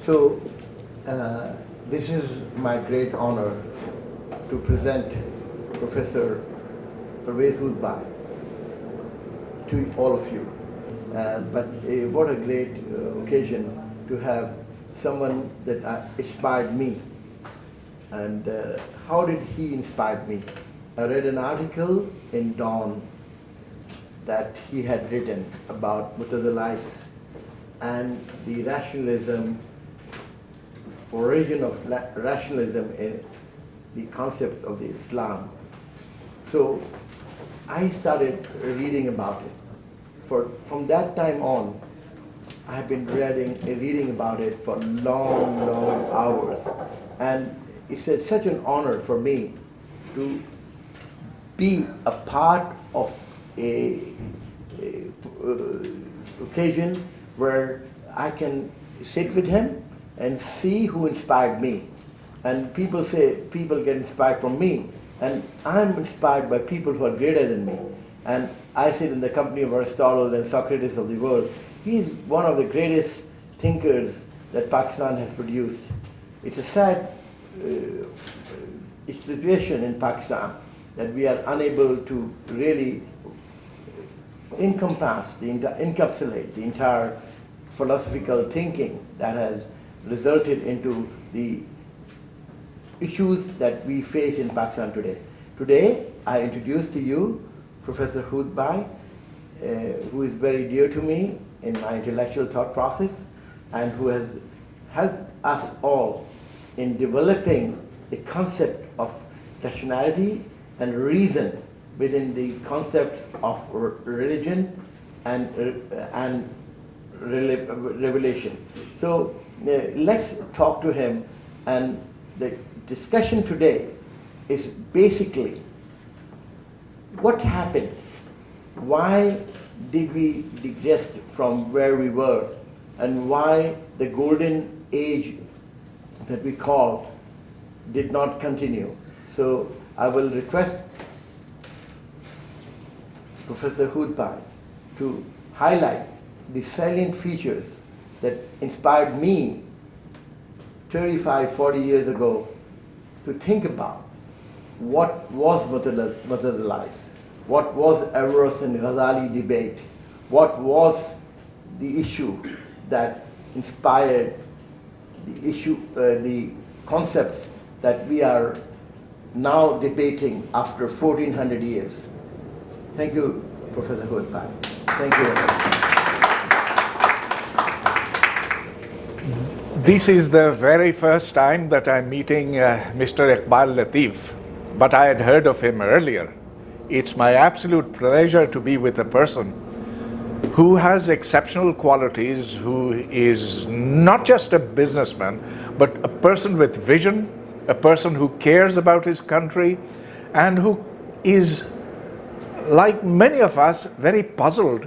So, this is my great honor to present Professor Pervez to all of you. But what a great occasion to have someone that inspired me. And how did he inspire me? I read an article in Dawn that he had written about Mutazilis and the rationalism, origin of rationalism in the concepts of the Islam. So I started reading about it. From that time on, I have been reading about it for long, long hours. And it's such an honor for me to be a part of a occasion where I can sit with him and see who inspired me. And people say people get inspired from me, and I'm inspired by people who are greater than me. And I sit in the company of Aristotle and Socrates of the world. He's one of the greatest thinkers that Pakistan has produced. It's a sad situation in Pakistan that we are unable to really encapsulate the entire philosophical thinking that has resulted into the issues that we face in Pakistan today. Today, I introduce to you Professor Hoodbhoy, who is very dear to me in my intellectual thought process and who has helped us all in developing a concept of rationality and reason within the concepts of religion and revelation. So let's talk to him, and the discussion today is basically what happened, why did we digress from where we were, and why the golden age that we call did not continue. So I will request Professor Hoodbhoy to highlight the salient features that inspired me 35, 40 years ago to think about what was Mutazilis, what was Averroes and Ghazali debate, what was the issue that inspired the concepts that we are now debating after 1400 years. Thank you, Professor Hoodbhoy. Thank you. This is the very first time that I'm meeting Mr. Iqbal Latif, but I had heard of him earlier. It's my absolute pleasure to be with a person who has exceptional qualities, who is not just a businessman, but a person with vision, a person who cares about his country, and who is, like many of us, very puzzled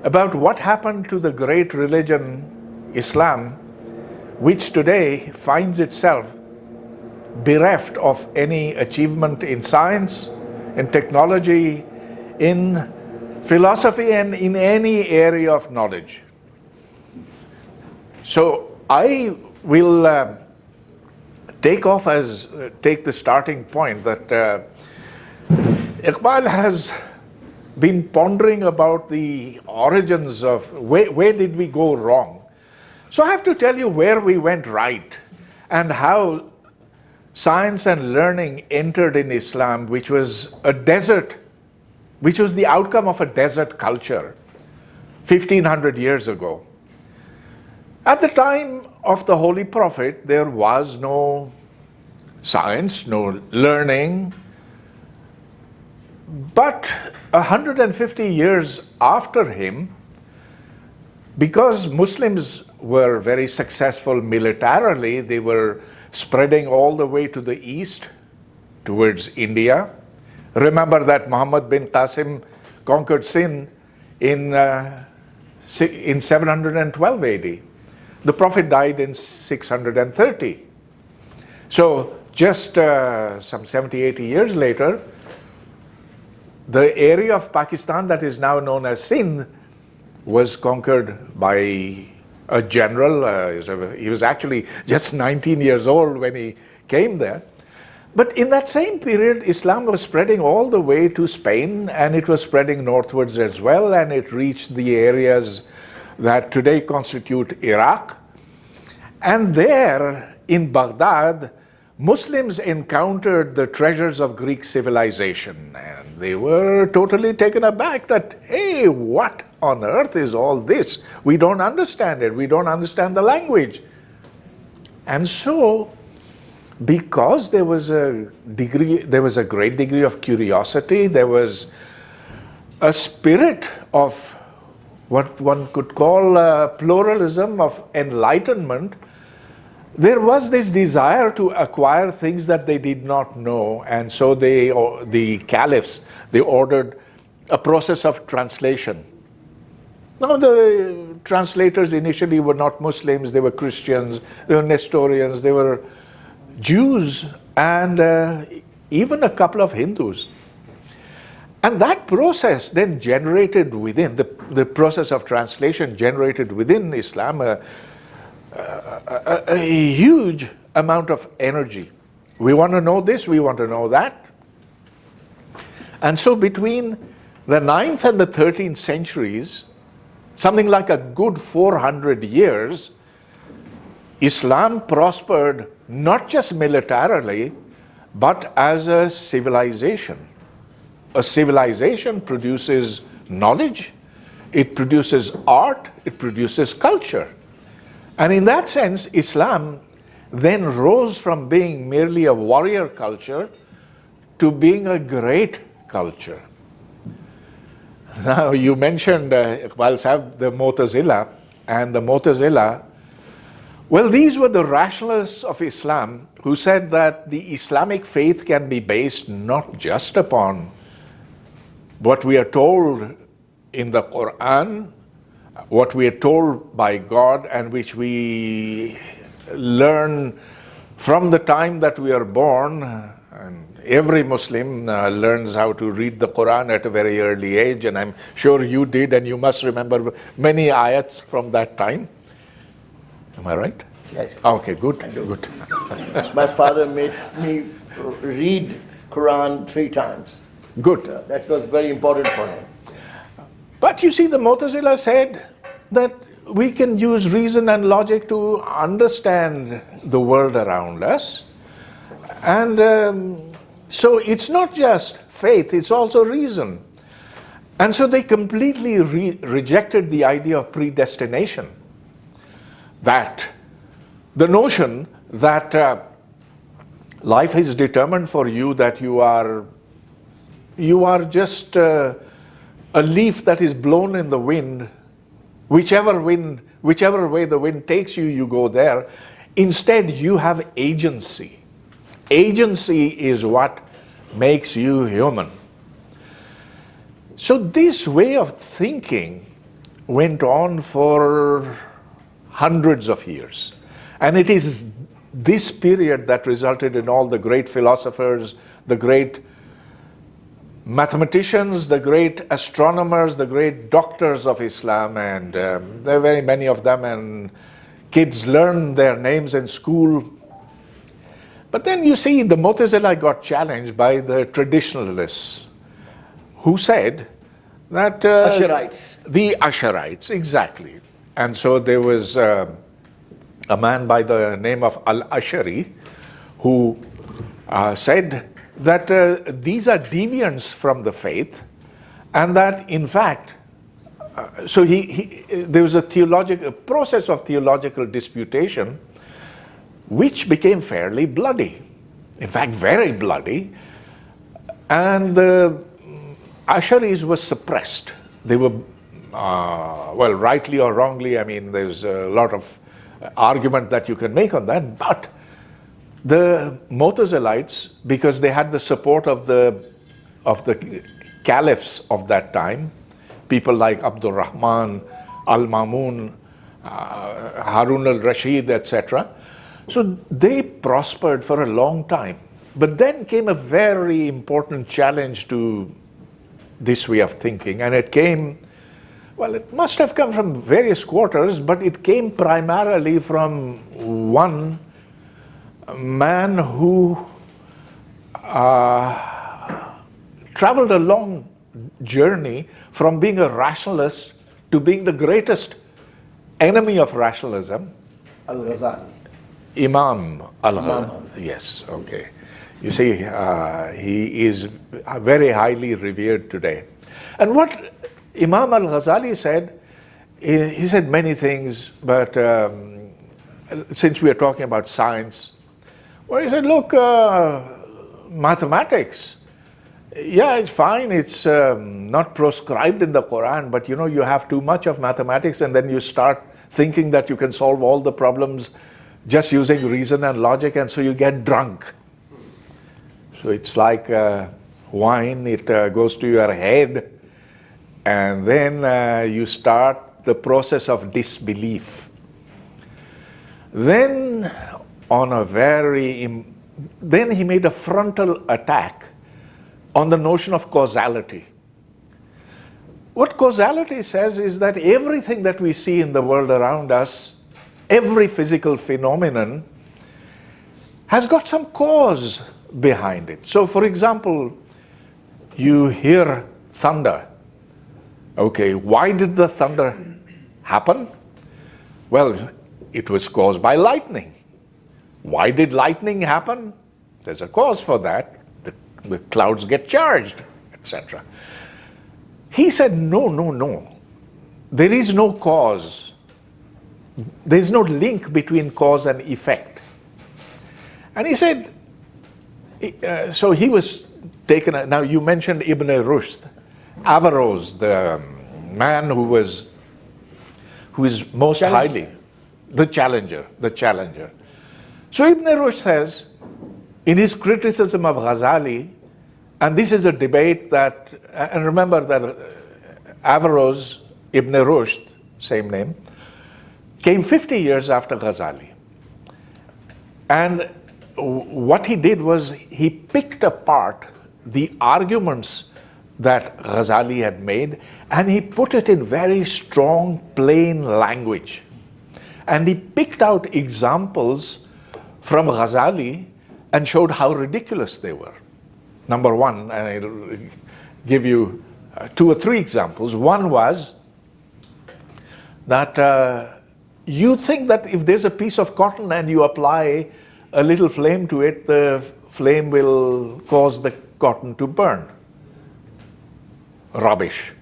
about what happened to the great religion, Islam, which today finds itself bereft of any achievement in science, in technology, in philosophy, and in any area of knowledge. So I will take the starting point that Iqbal has been pondering about the origins of where did we go wrong. So I have to tell you where we went right and how science and learning entered in Islam, which was a desert, which was the outcome of a desert culture 1500 years ago. At the time of the Holy Prophet, there was no science, no learning. But 150 years after him, because Muslims were very successful militarily, they were spreading all the way to the east towards India. Remember that Muhammad bin Qasim conquered Sindh in 712 AD. The Prophet died in 630. So just some 70, 80 years later, the area of Pakistan that is now known as Sindh was conquered by a general. He was actually just 19 years old when he came there. But in that same period, Islam was spreading all the way to Spain, and it was spreading northwards as well, and it reached the areas that today constitute Iraq. And there in Baghdad, Muslims encountered the treasures of Greek civilization, and they were totally taken aback that, hey, what on earth is all this? We don't understand it. We don't understand the language. And so, because there was a great degree of curiosity, there was a spirit of what one could call pluralism, of enlightenment. There was this desire to acquire things that they did not know, and so the caliphs, they ordered a process of translation. Now, the translators initially were not Muslims, they were Christians, they were Nestorians, they were Jews, and even a couple of Hindus. And that process then generated within, the process of translation generated within Islam a huge amount of energy. We want to know this, we want to know that. And so between the 9th and the 13th centuries, something like a good 400 years, Islam prospered not just militarily, but as a civilization. A civilization produces knowledge, it produces art, it produces culture. And in that sense, Islam then rose from being merely a warrior culture to being a great culture. Now, you mentioned, Iqbal Sahib, the Mu'tazila, and the Mu'tazila, well, these were the rationalists of Islam who said that the Islamic faith can be based not just upon what we are told in the Quran, what we are told by God, and which we learn from the time that we are born. And every Muslim learns how to read the Quran at a very early age, and I'm sure you did, and you must remember many ayats from that time. Am I right? Yes. Okay, good, good. My father made me read Quran 3 times. Good. So that was very important for him. But you see, the Mu'tazila said that we can use reason and logic to understand the world around us. And so it's not just faith, it's also reason. And so they completely rejected the idea of predestination. That the notion that life is determined for you, that you are just a leaf that is blown in the wind, whichever way the wind takes you, you go there. Instead, you have agency. Agency is what makes you human. So this way of thinking went on for hundreds of years. And it is this period that resulted in all the great philosophers, the great mathematicians, the great astronomers, the great doctors of Islam, and there are very many of them, and kids learn their names in school. But then you see, the Mu'tazila got challenged by the traditionalists, who said that Asharites. The Asharites, exactly. And so there was a man by the name of Al-Ashari who said that these are deviants from the faith, and that in fact, so there was a process of theological disputation which became fairly bloody, in fact very bloody, and the Asharis were suppressed. They were, well, rightly or wrongly, I mean, there's a lot of argument that you can make on that, but the Mu'tazilites, because they had the support of the caliphs of that time, people like Abdul Rahman, Al-Mamun, Harun al-Rashid, etc. So they prospered for a long time. But then came a very important challenge to this way of thinking, and it came Well, it must have come from various quarters, but it came primarily from one man who traveled a long journey from being a rationalist to being the greatest enemy of rationalism. Al-Ghazali. Imam al-Ghazali. Yes, okay. You see, he is very highly revered today. And what Imam al-Ghazali said, he said many things, but since we are talking about science, well, he said, look, mathematics, yeah, it's fine, it's not proscribed in the Quran, but you have too much of mathematics and then you start thinking that you can solve all the problems just using reason and logic, and so you get drunk. So it's like wine, it goes to your head, and then you start the process of disbelief. Then then he made a frontal attack on the notion of causality. What causality says is that everything that we see in the world around us, every physical phenomenon, has got some cause behind it. So, for example, you hear thunder. Okay, why did the thunder happen? Well, it was caused by lightning. Why did lightning happen? There's a cause for that. The clouds get charged, etc. He said, no. There is no cause. There is no link between cause and effect. And he said, so he was taken. Now you mentioned Ibn Rushd, Averroes, the man who is most highly the challenger. So Ibn Rushd says, in his criticism of Ghazali, and this is a debate that, and remember that Averroes, Ibn Rushd, same name, came 50 years after Ghazali. And what he did was he picked apart the arguments that Ghazali had made and he put it in very strong, plain language. And he picked out examples from Ghazali and showed how ridiculous they were. Number one, and I'll give you 2 or 3 examples. One was that you think that if there's a piece of cotton and you apply a little flame to it, the flame will cause the cotton to burn. Rubbish.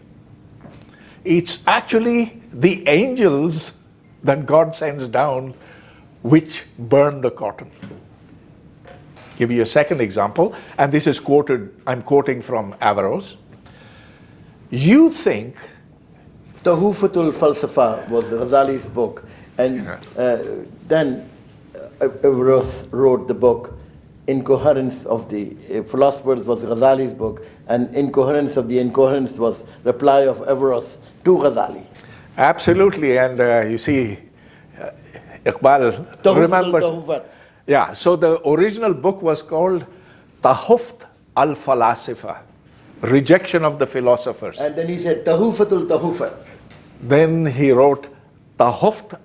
It's actually the angels that God sends down which burn the cotton. Give you a second example, and this is quoted, I'm quoting from Averroes. You think Tahufatul Falsafa was Ghazali's book, and then Averroes wrote the book Incoherence of the Philosophers was Ghazali's book, and Incoherence of the Incoherence was reply of Averroes to Ghazali. Absolutely, and you see, Iqbal remembers. Yeah, so the original book was called Tahuft al-Falasifa, Rejection of the Philosophers. And then he said Tahufatul Tahufat. Then he wrote Tahuft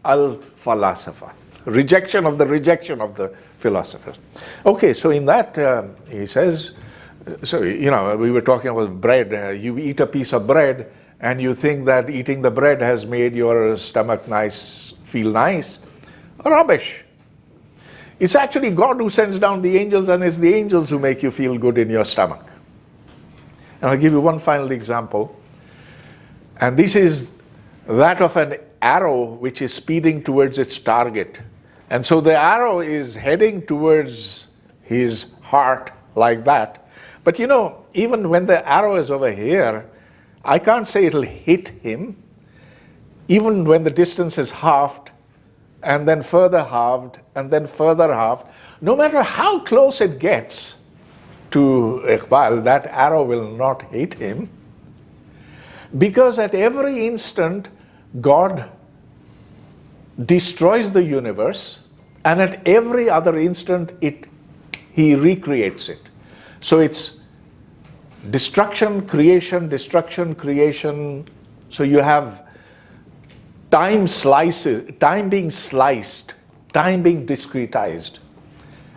al-Falasifa, Rejection of the Philosophers. Okay, so in that he says, so we were talking about bread. You eat a piece of bread and you think that eating the bread has made your stomach feel nice. Rubbish. It's actually God who sends down the angels, and it's the angels who make you feel good in your stomach. And I'll give you one final example. And this is that of an arrow which is speeding towards its target. And so the arrow is heading towards his heart like that. But even when the arrow is over here, I can't say it'll hit him. Even when the distance is halved, and then further halved, and then further halved, no matter how close it gets to Iqbal, that arrow will not hit him. Because at every instant, God destroys the universe, and at every other instant, He recreates it. So it's destruction, creation, destruction, creation. So you have time slices, time being sliced, time being discretized,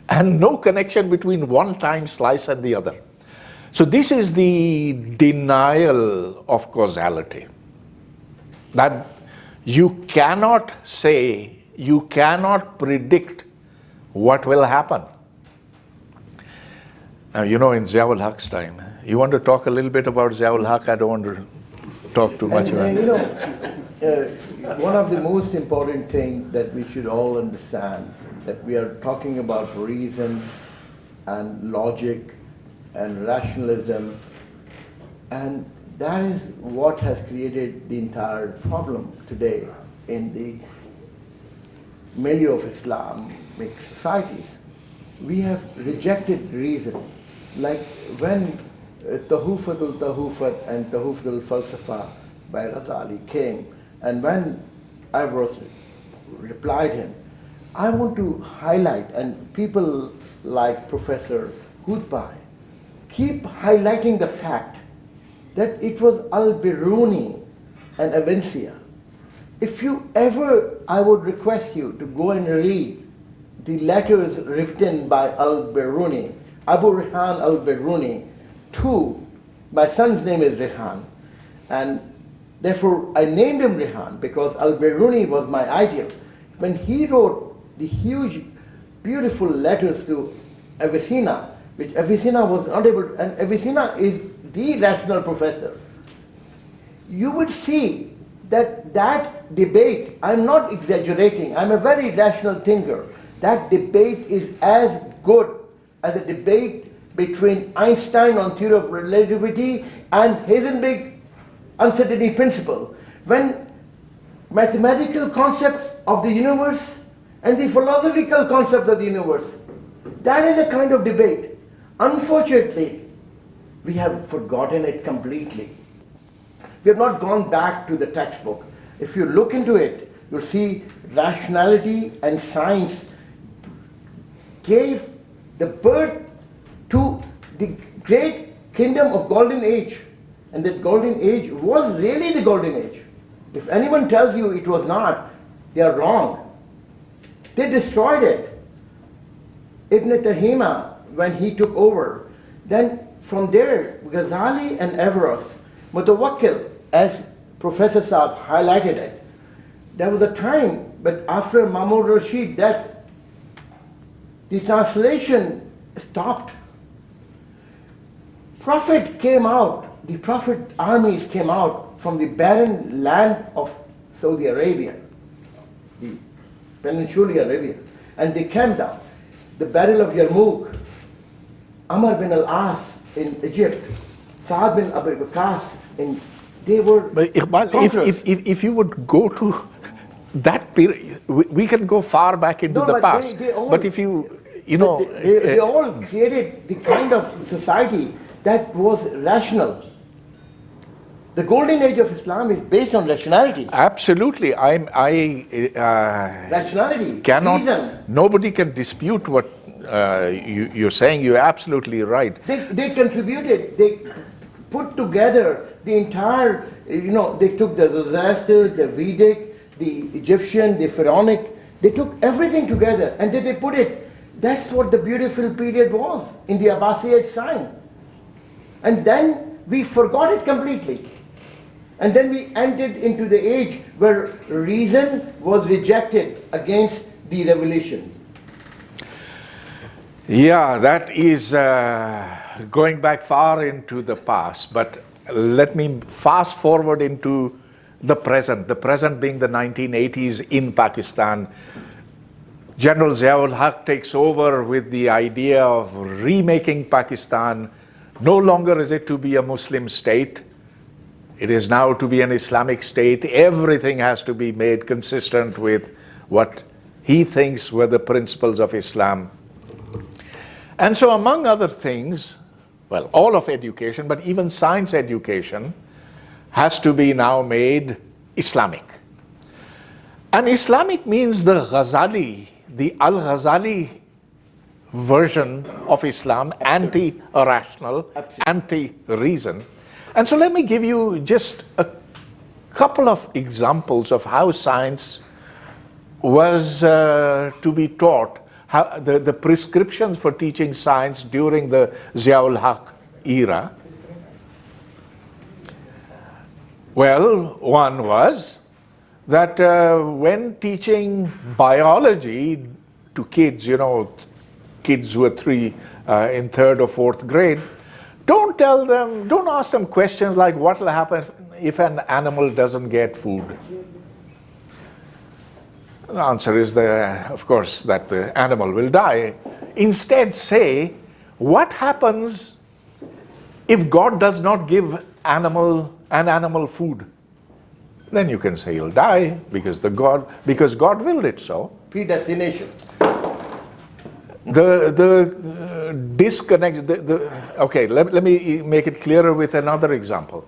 and no connection between one time slice and the other. So this is the denial of causality. That you cannot say, you cannot predict what will happen. Now, you know, in Ziaul Haq's time, you want to talk a little bit about Ziaul Haq? I don't want to talk too much about it. You know, one of the most important things that we should all understand, that we are talking about reason and logic and rationalism, and that is what has created the entire problem today in the milieu of Islamic societies. We have rejected reason. Like when Tahufatul Tahufat and Tahufatul Falsafa by Ghazali came, and when Averroes replied him, I want to highlight, and people like Professor Hoodbhoy keep highlighting the fact that it was Al-Biruni and Avicenna. If you ever, I would request you to go and read the letters written by Al-Biruni, Abu Rihan Al-Biruni, to, my son's name is Rihan, and therefore I named him Rihan because Al-Biruni was my ideal. When he wrote the huge, beautiful letters to Avicenna, which Avicenna was not able to, and Avicenna is the rational professor, you would see that that debate, I'm not exaggerating, I'm a very rational thinker, that debate is as good as a debate between Einstein on theory of relativity and Heisenberg uncertainty principle. When mathematical concepts of the universe and the philosophical concept of the universe, that is a kind of debate. Unfortunately, we have forgotten it completely. We have not gone back to the textbook. If you look into it, you'll see rationality and science gave the birth to the great kingdom of golden age. And that golden age was really the golden age. If anyone tells you it was not, they are wrong. They destroyed it. Ibn Tahima, when he took over, then from there, Ghazali and Averroes, Mutawakkil, as Professor Saab highlighted it, there was a time, but after Mahmud Rashid, that the translation stopped. Prophet came out, the Prophet armies came out from the barren land of Saudi Arabia, the Peninsular Arabia, and they came down. The Battle of Yarmouk, Amr bin al-As in Egypt, Saad bin Abi Waqas, they were But Iqbal, conquerors. if you would go to that period, we can go far back into No, the but past. they all- But if you, you know, They all created the kind of society that was rational. The golden age of Islam is based on rationality. absolutely, Rationality, cannot, reason. nobody can dispute what you're saying. You're absolutely right. They contributed, they put together the entire, they took the Zoroastrians, the Vedic, the Egyptian, the Pharaonic, they took everything together and then they put it. That's what the beautiful period was in the Abbasid time. And then we forgot it completely. And then we entered into the age where reason was rejected against the revelation. Yeah, that is going back far into the past, but let me fast forward into the present being the 1980s in Pakistan. General Ziaul Haq takes over with the idea of remaking Pakistan. No longer is it to be a Muslim state. It is now to be an Islamic state. Everything has to be made consistent with what he thinks were the principles of Islam. And so among other things, well, all of education, but even science education has to be now made Islamic. And Islamic means the Ghazali, the Al-Ghazali version of Islam, anti-rational, anti-reason. And so let me give you just a couple of examples of how science was to be taught, how the prescriptions for teaching science during the Ziaul Haq era. Well, one was that when teaching biology to kids, kids who are in third or fourth grade, don't ask them questions like what will happen if an animal doesn't get food. The answer is, of course, that the animal will die. Instead, say, what happens if God does not give an animal food? Then you can say he'll die because God willed it so. Predestination. The disconnect. Okay, let me make it clearer with another example.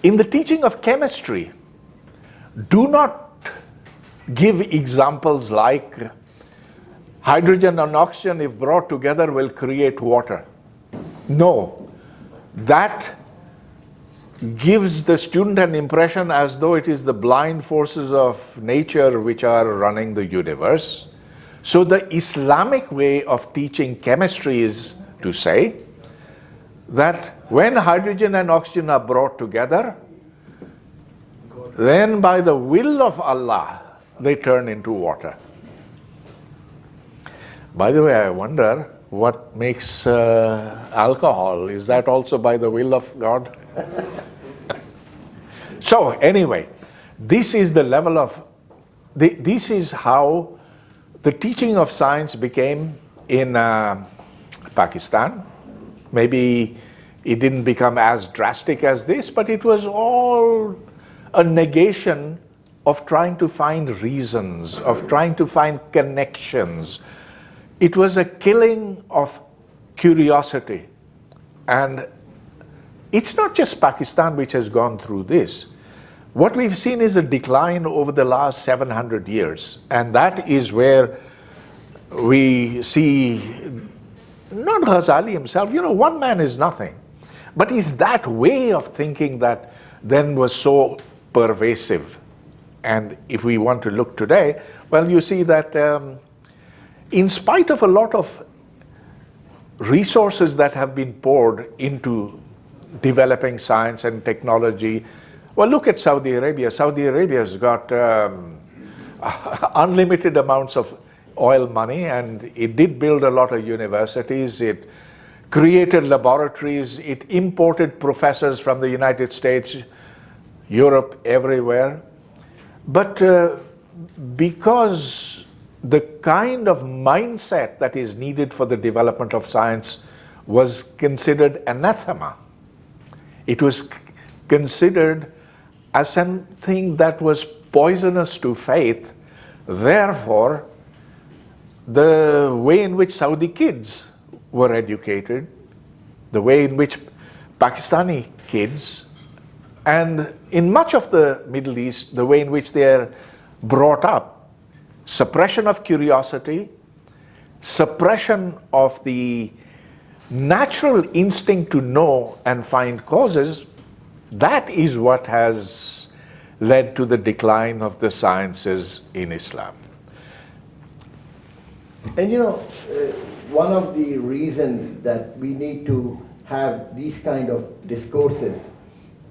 In the teaching of chemistry, do not give examples like hydrogen and oxygen, if brought together, will create water. No, that gives the student an impression as though it is the blind forces of nature which are running the universe. So the Islamic way of teaching chemistry is to say that when hydrogen and oxygen are brought together, then by the will of Allah, they turn into water. By the way, I wonder what makes alcohol. Is that also by the will of God? So anyway, this is the level of, this is how the teaching of science became in Pakistan. Maybe it didn't become as drastic as this, but it was all a negation of trying to find reasons, of trying to find connections. It was a killing of curiosity. And it's not just Pakistan which has gone through this. What we've seen is a decline over the last 700 years. And that is where we see, not Ghazali himself, one man is nothing. But it's that way of thinking that then was so pervasive. And if we want to look today, well, you see that in spite of a lot of resources that have been poured into developing science and technology, well, look at Saudi Arabia. Saudi Arabia has got unlimited amounts of oil money, and it did build a lot of universities. It created laboratories. It imported professors from the United States, Europe, everywhere. But because the kind of mindset that is needed for the development of science was considered anathema, it was considered as something that was poisonous to faith. Therefore, the way in which Saudi kids were educated, the way in which Pakistani kids, and in much of the Middle East, the way in which they are brought up, suppression of curiosity, suppression of the natural instinct to know and find causes, that is what has led to the decline of the sciences in Islam. And one of the reasons that we need to have these kind of discourses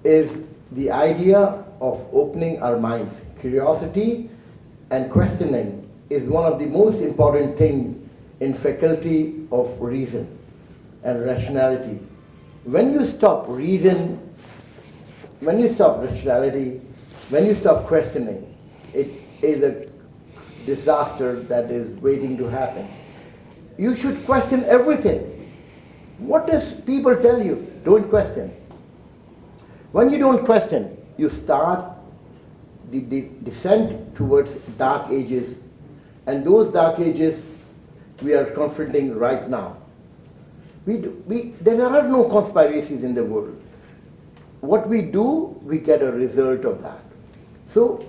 is the idea of opening our minds. Curiosity and questioning is one of the most important things in faculty of reason and rationality. When you stop reason, when you stop rationality, when you stop questioning, it is a disaster that is waiting to happen. You should question everything. What does people tell you? Don't question. When you don't question, you start the descent towards dark ages, and those dark ages we are confronting right now. There are no conspiracies in the world. What we do, we get a result of that. So,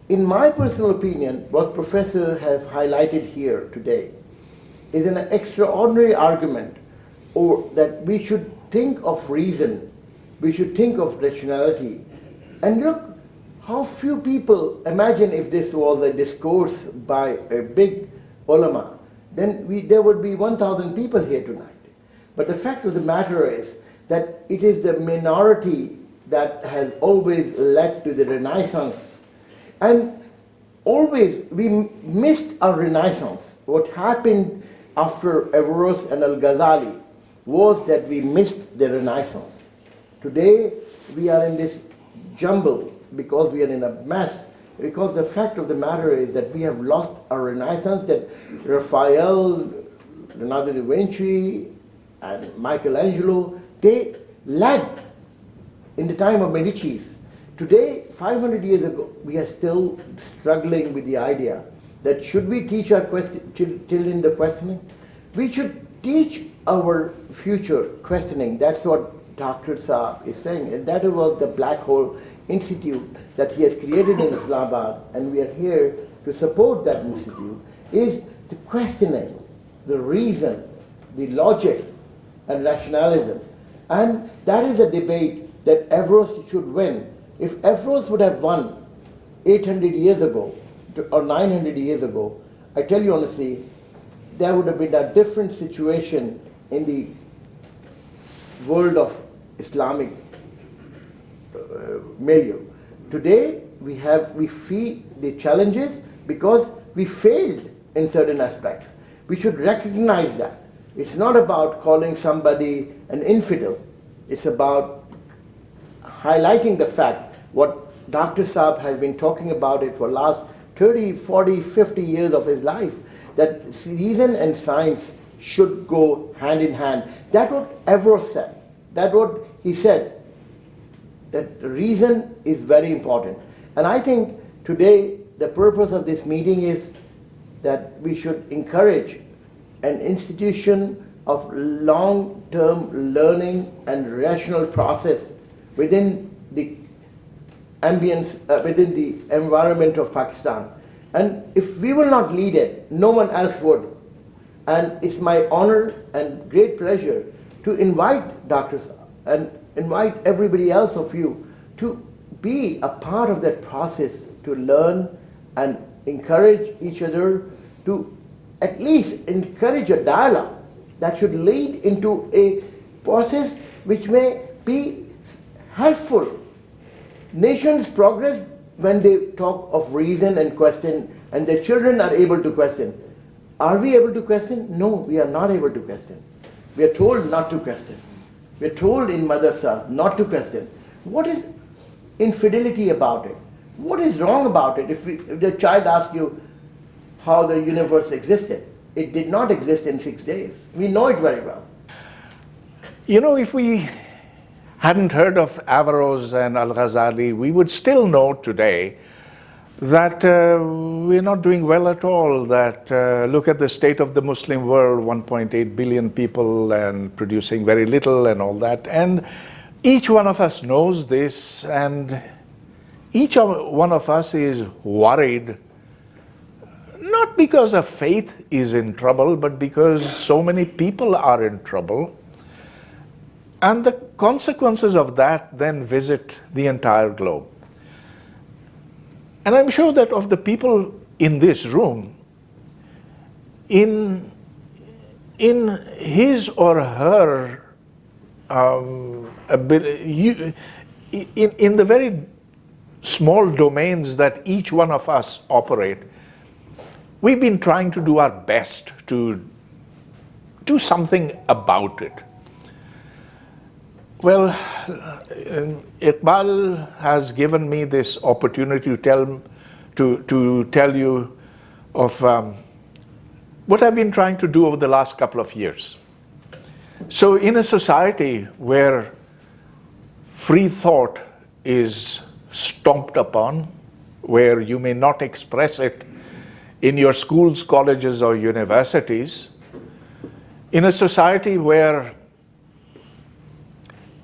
in my personal opinion, what Professor has highlighted here today is an extraordinary argument, or that we should think of reason, we should think of rationality. And look how few people imagine if this was a discourse by a big ulama, then there would be 1,000 people here tonight. But the fact of the matter is that it is the minority that has always led to the Renaissance. And always we missed our Renaissance. What happened after Averroes and Al-Ghazali was that we missed the Renaissance. Today we are in this jumble because we are in a mess, because the fact of the matter is that we have lost our Renaissance, that Raphael, Leonardo da Vinci, and Michelangelo, they led in the time of Medici's. Today, 500 years ago, we are still struggling with the idea that should we teach our children the questioning? We should teach our future questioning. That's what Dr. Saab is saying. And that was the Black Hole Institute that he has created in Islamabad, and we are here to support that institute, is the questioning, the reason, the logic, and rationalism. And that is a debate that Averroes should win. If Averroes would have won 800 years ago or 900 years ago, I tell you honestly, there would have been a different situation in the world of Islamic milieu. Today we feel the challenges because we failed in certain aspects. We should recognize that. It's not about calling somebody an infidel. It's about highlighting the fact what Dr. Saab has been talking about it for last 30, 40, 50 years of his life, that reason and science should go hand in hand. That's what Averroes said. That's what he said, that reason is very important. And I think today the purpose of this meeting is that we should encourage an institution of long-term learning and rational process within the ambience, within the environment of Pakistan. And if we will not lead it, no one else would. And it's my honor and great pleasure to invite Dr. Saab and invite everybody else of you to be a part of that process, to learn and encourage each other, to at least encourage a dialogue that should lead into a process which may be helpful. Nations progress when they talk of reason and question, and their children are able to question. Are we able to question? No, we are not able to question. We are told not to question. We are told in madrasas not to question. What is infidelity about it? What is wrong about it? If the child asks you how the universe existed, it did not exist in 6 days. We know it very well. You know, if we hadn't heard of Averroes and Al-Ghazali, we would still know today that we're not doing well at all, that look at the state of the Muslim world, 1.8 billion people and producing very little and all that. And each one of us knows this, and each one of us is worried, not because our faith is in trouble, but because so many people are in trouble. And the consequences of that then visit the entire globe. And I'm sure that of the people in this room, in his or her in the very small domains that each one of us operate, we've been trying to do our best to do something about it. Well, Iqbal has given me this opportunity to tell you of what I've been trying to do over the last couple of years. So in a society where free thought is stomped upon, where you may not express it in your schools, colleges, or universities, in a society where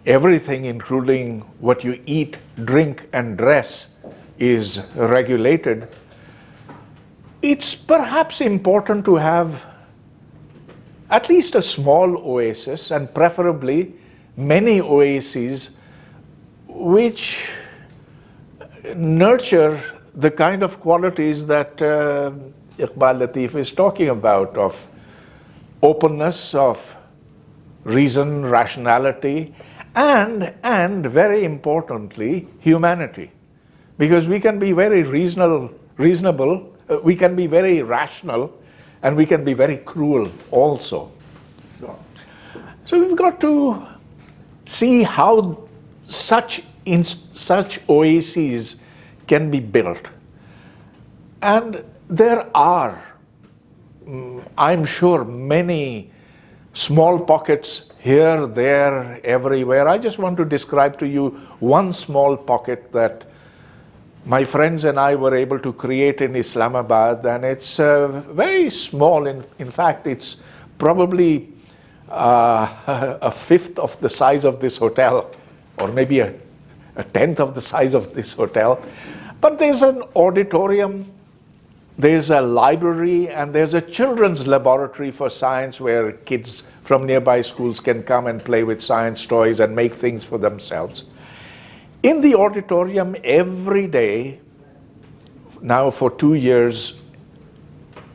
everything, including what you eat, drink, and dress, is regulated, it's perhaps important to have at least a small oasis, and preferably many oases which nurture the kind of qualities that Iqbal Latif is talking about, of openness, of reason, rationality, and very importantly, humanity. Because we can be very reasonable, we can be very rational, and we can be very cruel also. So we've got to see how such oases can be built. And there are, I'm sure, many small pockets here, there, everywhere. I just want to describe to you one small pocket that my friends and I were able to create in Islamabad, and it's very small. In fact, it's probably a fifth of the size of this hotel, or maybe a tenth of the size of this hotel. But there's an auditorium, there's a library, and there's a children's laboratory for science where kids from nearby schools can come and play with science toys and make things for themselves. In the auditorium every day, now for 2 years,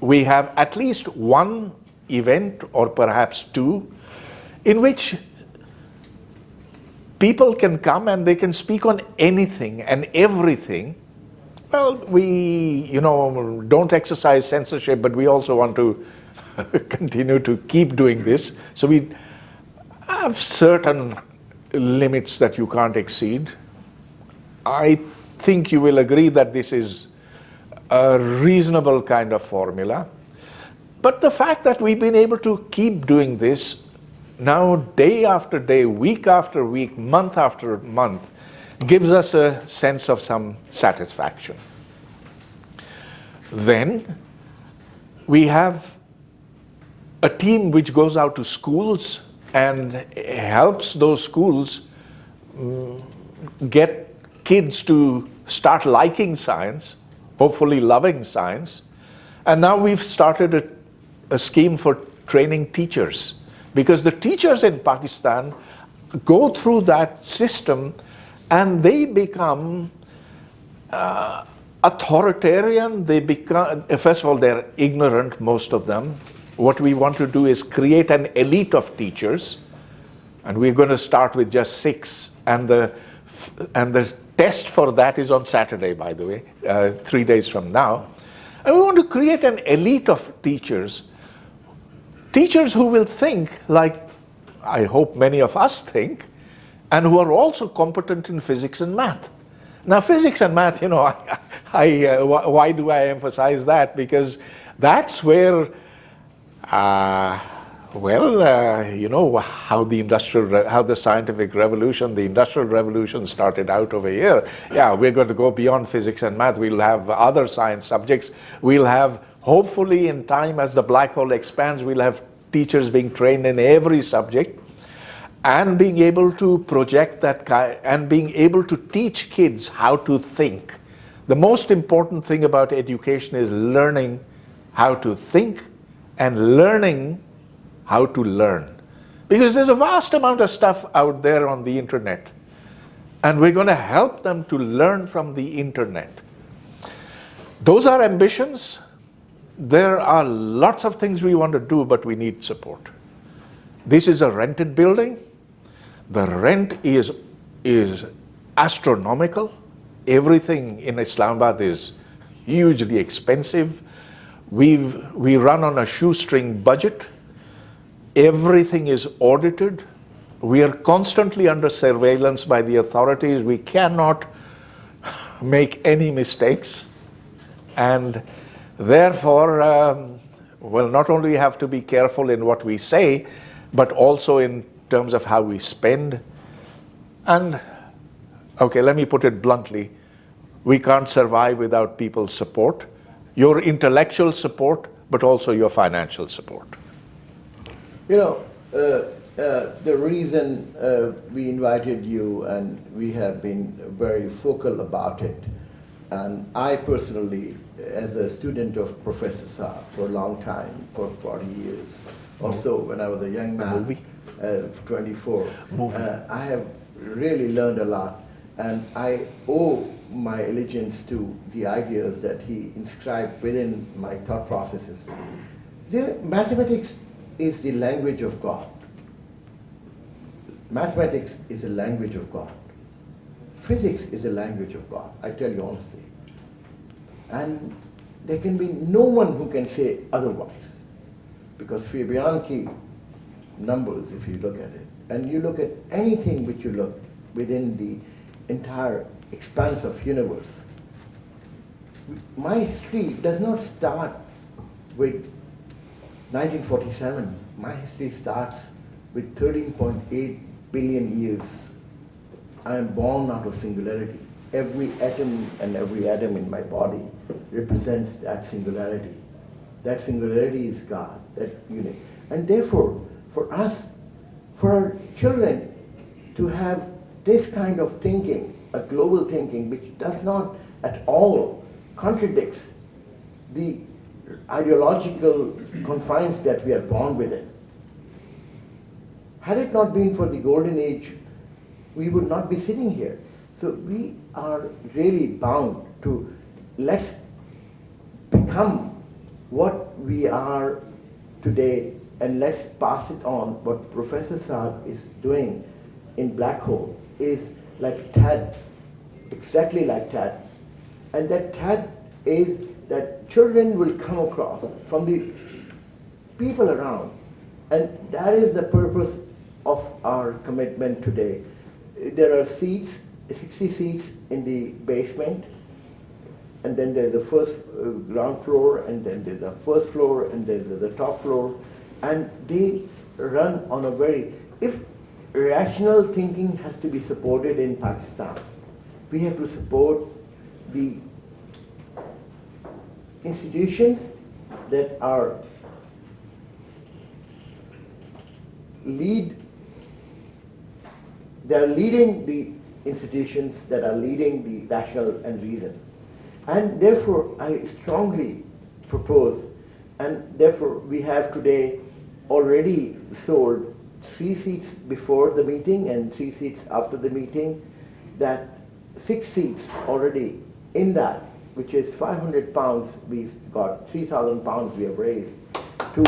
we have at least one event, or perhaps two, in which people can come and they can speak on anything and everything. Well, we, don't exercise censorship, but we also want to continue to keep doing this. So we have certain limits that you can't exceed. I think you will agree that this is a reasonable kind of formula. But the fact that we've been able to keep doing this now day after day, week after week, month after month, gives us a sense of some satisfaction. Then we have a team which goes out to schools and helps those schools get kids to start liking science, hopefully loving science. And now we've started a scheme for training teachers, because the teachers in Pakistan go through that system and they become authoritarian. They become, first of all, they're ignorant, most of them. What we want to do is create an elite of teachers, and we're going to start with just 6. And the test for that is on Saturday, by the way, 3 days from now. And we want to create an elite of teachers who will think like I hope many of us think, and who are also competent in physics and math. Now, physics and math, why do I emphasize that? Because that's where, how the scientific revolution, the industrial revolution started out over here. Yeah, we're going to go beyond physics and math. We'll have other science subjects. We'll have, hopefully in time, as the black hole expands, we'll have teachers being trained in every subject, and being able to project that and being able to teach kids how to think. The most important thing about education is learning how to think and learning how to learn. Because there's a vast amount of stuff out there on the internet, and we're going to help them to learn from the internet. Those are ambitions. There are lots of things we want to do, but we need support. This is a rented building. The rent is astronomical. Everything in Islamabad is hugely expensive. We run on a shoestring budget. Everything is audited. We are constantly under surveillance by the authorities. We cannot make any mistakes. And therefore, not only have to be careful in what we say, but also in terms of how we spend. And, okay, let me put it bluntly, we can't survive without people's support, your intellectual support, but also your financial support. The reason we invited you, and we have been very vocal about it, and I personally, as a student of Professor Saab for a long time, for 40 years, or so when I was a young man, movie? 24. Movie. I have really learned a lot, and I owe my allegiance to the ideas that he inscribed within my thought processes. Mathematics is the language of God. Mathematics is a language of God. Physics is a language of God, I tell you honestly. And there can be no one who can say otherwise. Because Fibonacci numbers, if you look at it, and you look at anything which you look within the entire expanse of universe, my history does not start with 1947. My history starts with 13.8 billion years. I am born out of singularity. Every atom and every atom in my body represents that singularity. That singularity is God, that unit. And therefore, for us, for our children to have this kind of thinking, a global thinking, which does not at all contradicts the ideological confines that we are born within. Had it not been for the golden age, we would not be sitting here. So we are really bound to let's become what we are today, and let's pass it on. What Professor Saab is doing in Black Hole is like TAD, exactly like TAD. And that TAD is that children will come across from the people around. And that is the purpose of our commitment today. There are seats, 60 seats in the basement, and then there's the first ground floor, and then there's the first floor, and there's the top floor, and they run on a very, if rational thinking has to be supported in Pakistan, we have to support the institutions that are leading the institutions that are leading the rational and reason. And therefore, I strongly propose, and therefore we have today already sold 3 seats before the meeting and 3 seats after the meeting, that 6 seats already in that, which is 500 pounds, we got 3,000 pounds we have raised to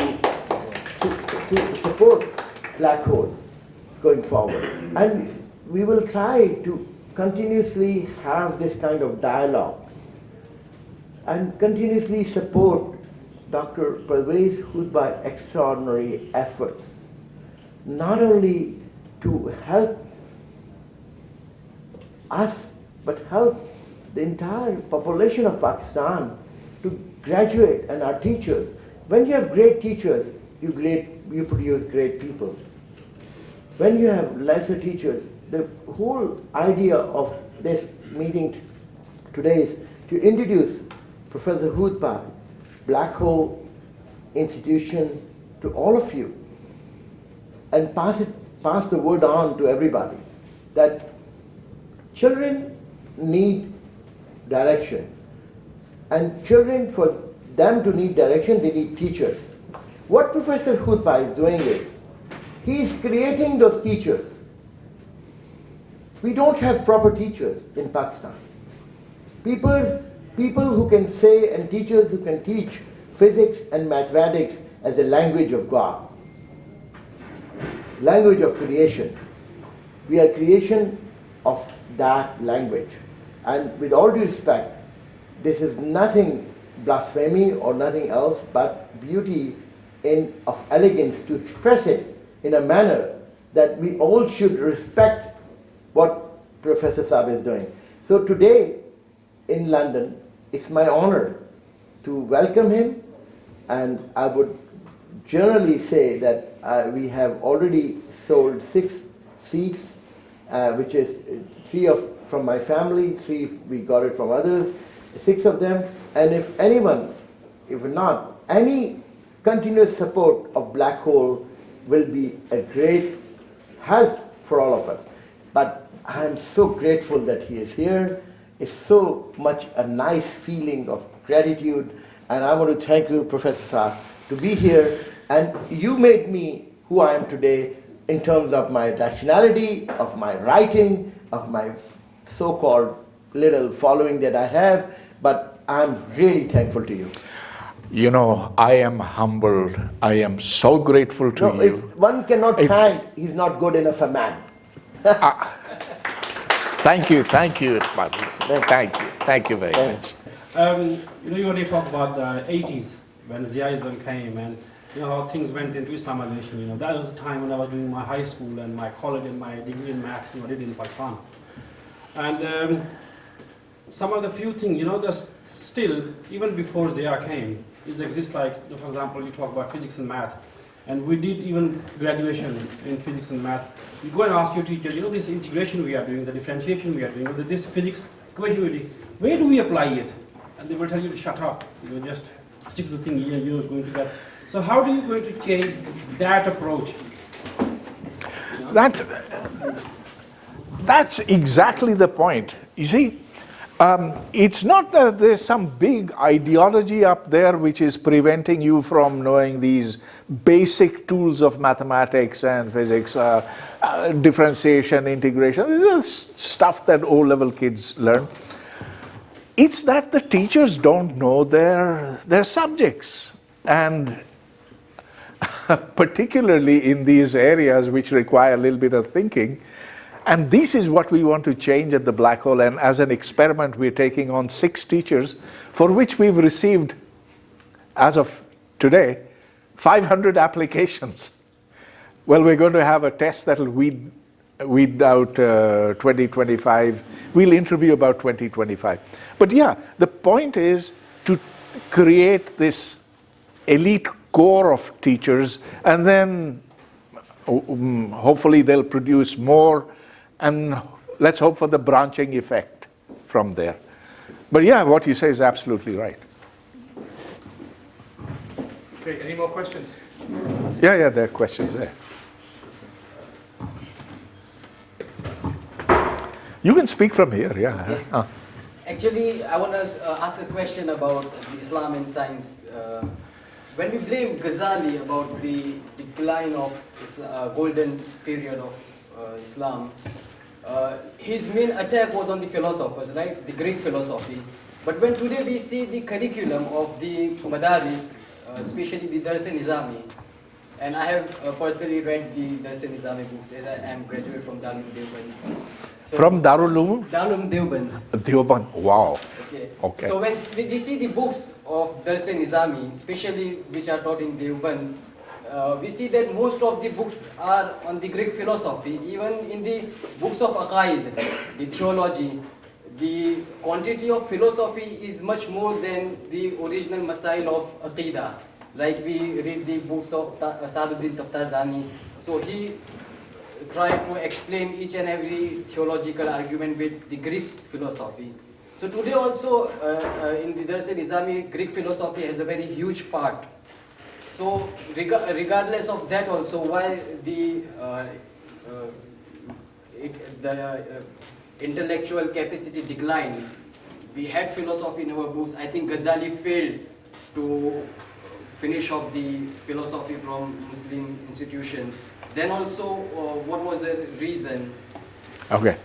support Black Hole going forward. And we will try to continuously have this kind of dialogue and continuously support Dr. Pervez Hoodbhoy's extraordinary efforts, not only to help us, but help the entire population of Pakistan to graduate, and our teachers. When you have great teachers, you produce great people. When you have lesser teachers, the whole idea of this meeting today is to introduce Professor Hoodbhoy, Black Hole Institution, to all of you, and pass the word on to everybody that children need direction, and children, for them to need direction, they need teachers. What Professor Hoodbhoy is doing is he is creating those teachers. We don't have proper teachers in Pakistan. People who can say, and teachers who can teach physics and mathematics as a language of God, language of creation. We are creation of that language. And with all due respect, this is nothing blasphemy or nothing else but beauty of elegance to express it in a manner that we all should respect what Professor Saab is doing. So today in London, it's my honor to welcome him, and I would generally say that we have already sold 6 seats, which is 3 from my family, 3 we got it from others, 6 of them, and if anyone, if not, any continuous support of Black Hole will be a great help for all of us. But I am so grateful that he is here. It's so much a nice feeling of gratitude, and I want to thank you, Professor Saab, to be here And you made me who I am today in terms of my rationality, of my writing, of my so-called little following that I have, but I'm really thankful to you. You know, I am humbled. I am so grateful to No, you. if one cannot thank, he's not good enough a man. Thank you, Iqbal. Thank you very much. You already talked about the 80s when Ziaism came and how things went into Islamization. That was the time when I was doing my high school and my college and my degree in maths. I did in Pakistan. And some of the few things, that still, even before Zia came, exists like, for example, you talk about physics and math. And we did even graduation in physics and math. You go and ask your teacher, this integration we are doing, the differentiation we are doing, this physics equation we do, where do we apply it? And they will tell you to shut up. Just stick to the thing you're going to get. So how are you going to change that approach? That's exactly the point. You see, it's not that there's some big ideology up there which is preventing you from knowing these basic tools of mathematics and physics, differentiation, integration. This is stuff that O-level kids learn. It's that the teachers don't know their subjects, and particularly in these areas which require a little bit of thinking. And this is what we want to change at the Black Hole. And as an experiment, we're taking on 6 teachers for which we've received, as of today, 500 applications. Well, we're going to have a test that will weed out 2025. We'll interview about 2025. But yeah, the point is to create this elite core of teachers, and then hopefully they'll produce more, and let's hope for the branching effect from there. But yeah, what you say is absolutely right. Okay, any more questions? Yeah, there are questions there. You can speak from here, yeah. Actually, I want to ask a question about Islam and science. When we blame Ghazali about the decline of golden period of Islam, his main attack was on the philosophers, right? The Greek philosophy. But when today we see the curriculum of the Madaris, especially the Darus-e-Nizami, and I have personally read the Darus-e-Nizami books as I am graduate from Darul Deoband. So, from Darul Uloom? Darul Deoband. Deoband, wow. Okay. So when we see the books of Darus-e-Nizami, especially which are taught in Deoband, we see that most of the books are on the Greek philosophy. Even in the books of Aqaid, the theology, the quantity of philosophy is much more than the original Masail of Aqidah. Like we read the books of Sa'duddin Taftazani. So he tried to explain each and every theological argument with the Greek philosophy. So today also in the Darus-e-Nizami, Greek philosophy has a very huge part. So regardless of that also, why the intellectual capacity declined, we had philosophy in our books. I think Ghazali failed to finish off the philosophy from Muslim institutions. Then also, what was the reason? Okay.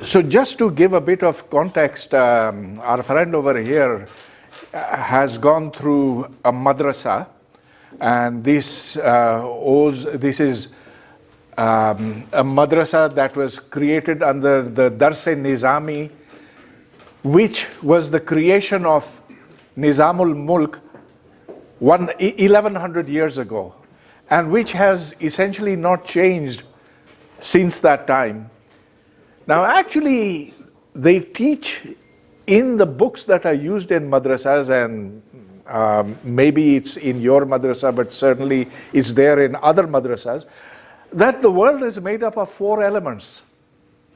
So just to give a bit of context, our friend over here has gone through a madrasa, and this is a madrasa that was created under the Dars-e-Nizami, which was the creation of Nizamul Mulk 1100 years ago, and which has essentially not changed since that time. Now actually they teach in the books that are used in madrasas, and maybe it's in your madrasa, but certainly it's there in other madrasas, that the world is made up of 4 elements: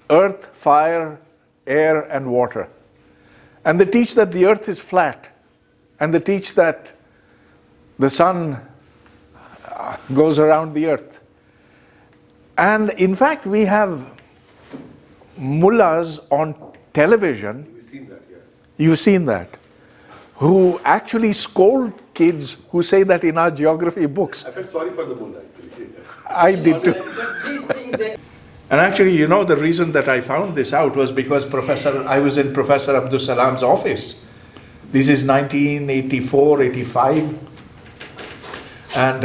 earth, fire, air, and water. And they teach that the earth is flat, and they teach that the sun goes around the earth. And in fact, we have mullahs on television. You've seen that, yeah. You've seen that, who actually scold kids who say that in our geography books. I felt sorry for the Mullah, actually. I did too. But these things that And actually, you know, the reason that I found this out was because I was in Professor Abdul Salam's office. This is 1984, 85. And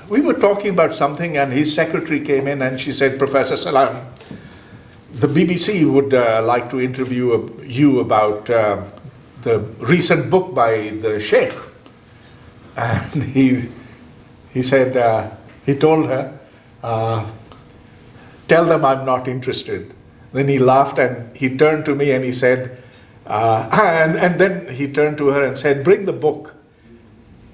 we were talking about something, and his secretary came in and she said, Professor Salam, the BBC would like to interview you about the recent book by the Sheikh. And he said, he told her, tell them I'm not interested. Then he laughed and he turned to me and he said, and then he turned to her and said, bring the book.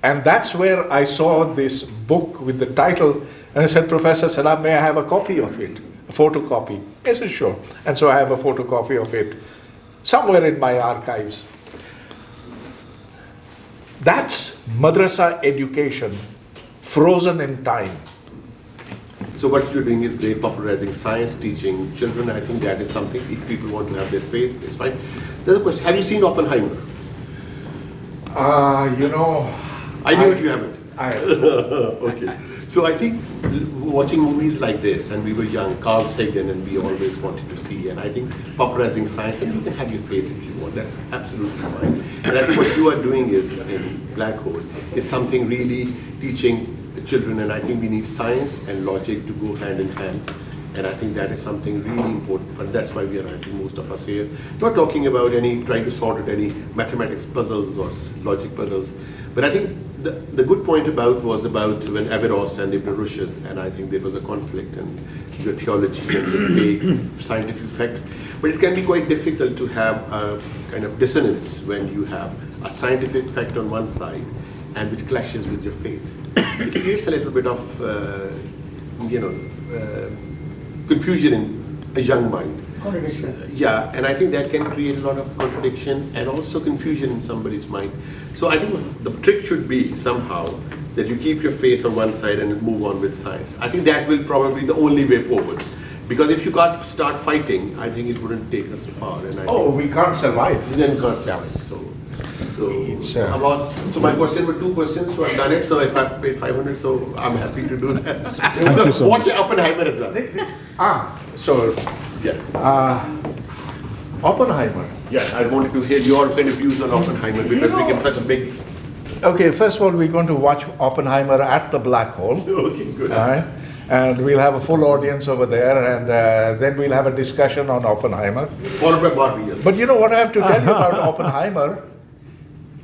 And that's where I saw this book with the title, and I said, Professor Salam, may I have a copy of it? A photocopy. I said, sure. And so I have a photocopy of it somewhere in my archives. That's madrasa education, frozen in time. So what you're doing is great, popularizing science, teaching children. I think that is something, if people want to have their faith, it's fine. There's a question, have you seen Oppenheimer? You know, I knew you haven't. I Okay. So I think watching movies like this, and we were young, Carl Sagan, and we always wanted to see, and I think popularizing science, and you can have your faith if you want, that's absolutely fine. And I think what you are doing is, in Black Hole, is something really teaching the children, and I think we need science and logic to go hand in hand. And I think that is something really important for, that's why we are, I think most of us here, not talking about trying to sort out any mathematics puzzles or logic puzzles. But I think the good point was about when Averroes and Ibn Rushd, and I think there was a conflict in the theology and the fake scientific facts. But it can be quite difficult to have a kind of dissonance when you have a scientific fact on one side and which clashes with your faith. It creates a little bit of, confusion in a young mind. Contradiction. Yeah, and I think that can create a lot of contradiction and also confusion in somebody's mind. So I think the trick should be somehow that you keep your faith on one side and move on with science. I think that will probably be the only way forward. Because if you can't start fighting, I think it wouldn't take us far. And I think we can't survive. then we can't survive. So my question were two questions, so I've done it. So if I paid 500, so I'm happy to do that. So watch Oppenheimer as well. Yeah. Oppenheimer. Yeah, I wanted to hear your kind of views on Oppenheimer because it became such a big. Okay, first of all, we're going to watch Oppenheimer at the Black Hole. Okay, good. All right. And we'll have a full audience over there, and then we'll have a discussion on Oppenheimer. Followed by Barbie. But you know what I have to tell you about Oppenheimer?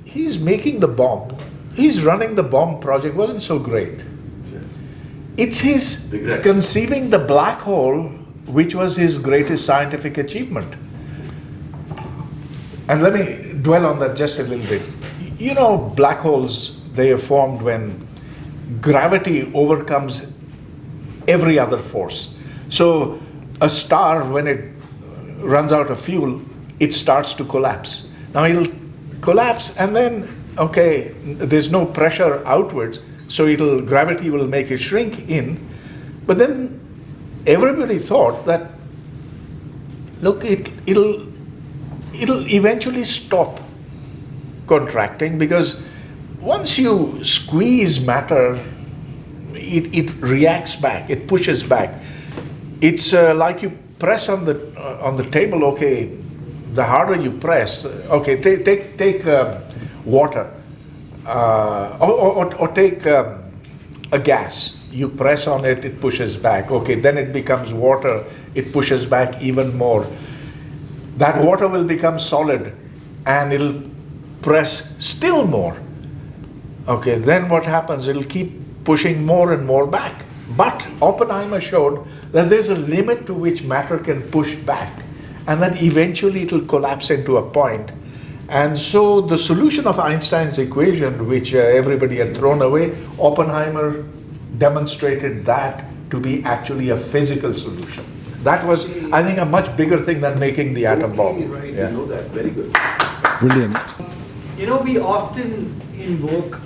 He's making the bomb. He's running the bomb project. Wasn't so great. It's his Regret. conceiving the black hole, which was his greatest scientific achievement. And let me dwell on that just a little bit. You know, black holes, they are formed when gravity overcomes every other force. So a star, when it runs out of fuel, it starts to collapse. Now it'll collapse and then, okay, there's no pressure outwards, so gravity will make it shrink in. But then everybody thought that, look, it'll eventually stop contracting, because once you squeeze matter, it reacts back, it pushes back. It's like you press on the table. Okay, the harder you press. Okay, take water, or take a gas. You press on it, it pushes back. Okay, then it becomes water. It pushes back even more. That water will become solid, and it'll press still more. Okay, then what happens? It'll keep pushing more and more back. But Oppenheimer showed that there's a limit to which matter can push back, and then eventually it'll collapse into a point. And so the solution of Einstein's equation, which everybody had thrown away, Oppenheimer demonstrated that to be actually a physical solution. That was, I think, a much bigger thing than making the atom bomb. Right, Yeah. you know that, very good. Brilliant. You know, we often invoke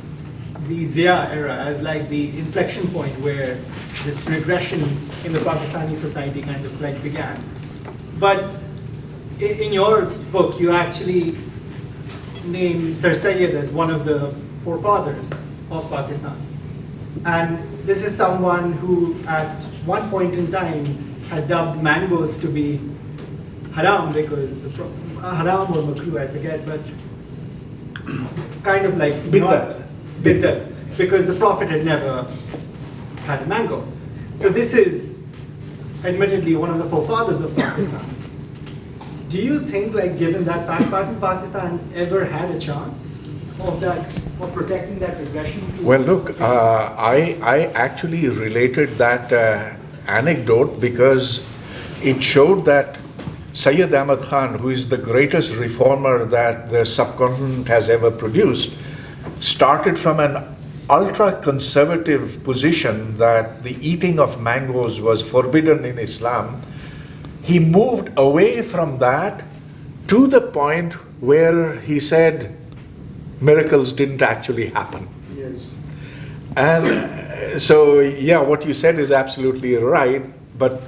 the Zia era as like the inflection point where this regression in the Pakistani society kind of like began. But in your book, you actually name Sir Syed as one of the forefathers of Pakistan. And this is someone who at one point in time had dubbed mangoes to be haram because haram or makruh, I forget, but kind of like biddat, because the Prophet had never had a mango. So this is admittedly one of the forefathers of Pakistan. Do you think, like, given that fact pattern, Pakistan ever had a chance of protecting that regression? Well, look, I actually related that anecdote because it showed that Sayyid Ahmad Khan, who is the greatest reformer that the subcontinent has ever produced, started from an ultra-conservative position that the eating of mangoes was forbidden in Islam. He moved away from that to the point where he said miracles didn't actually happen. Yes. And so, yeah, what you said is absolutely right, but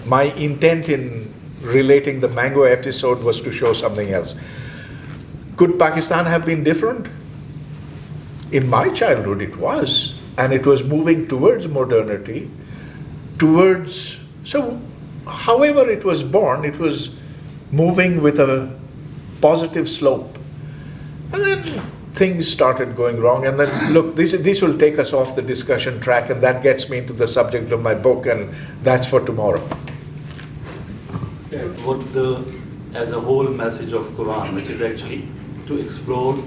my intent in relating the mango episode was to show something else. Could Pakistan have been different? In my childhood it was, and it was moving towards modernity, so however it was born, it was moving with a positive slope. And then things started going wrong, and then look, this will take us off the discussion track, and that gets me into the subject of my book, and that's for tomorrow. What as a whole message of Quran, which is actually to explore